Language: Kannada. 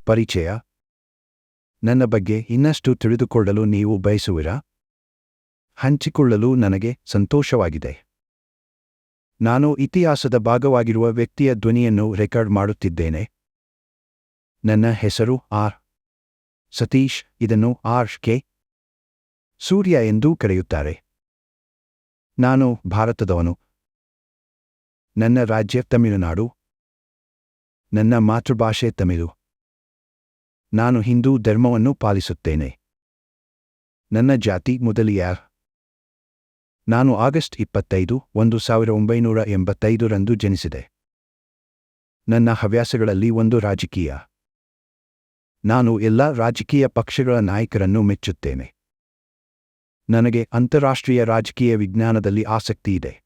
ಪರಿಚಯ. ನನ್ನ ಬಗ್ಗೆ ಇನ್ನಷ್ಟು ತಿಳಿದುಕೊಳ್ಳಲು ನೀವು ಬಯಸುವಿರಾ? ಹಂಚಿಕೊಳ್ಳಲು ನನಗೆ ಸಂತೋಷವಾಗಿದೆ. ನಾನು ಇತಿಹಾಸದ ಭಾಗವಾಗಿರುವ ವ್ಯಕ್ತಿಯ ಧ್ವನಿಯನ್ನು ರೆಕಾರ್ಡ್ ಮಾಡುತ್ತಿದ್ದೇನೆ. ನನ್ನ ಹೆಸರು ಆರ್. ಸತೀಶ್. ಇದನ್ನು ಆರ್.ಕೆ. ಸೂರ್ಯ ಎಂದೂ ಕರೆಯುತ್ತಾರೆ. ನಾನು ಭಾರತದವನು. ನನ್ನ ರಾಜ್ಯ ತಮಿಳುನಾಡು. ನನ್ನ ಮಾತೃಭಾಷೆ ತಮಿಳು. ನಾನು ಹಿಂದೂ ಧರ್ಮವನ್ನು ಪಾಲಿಸುತ್ತೇನೆ. ನನ್ನ ಜಾತಿ ಮುದಲಿಯಾರ್. ನಾನು ಆಗಸ್ಟ್ 25, 1985 ರಂದು ಜನಿಸಿದೆ. ನನ್ನ ಹವ್ಯಾಸಗಳಲ್ಲಿ ಒಂದು ರಾಜಕೀಯ. ನಾನು ಎಲ್ಲ ರಾಜಕೀಯ ಪಕ್ಷಗಳ ನಾಯಕರನ್ನು ಮೆಚ್ಚುತ್ತೇನೆ. ನನಗೆ ಅಂತಾರಾಷ್ಟ್ರೀಯ ರಾಜಕೀಯ ವಿಜ್ಞಾನದಲ್ಲಿ ಆಸಕ್ತಿ ಇದೆ.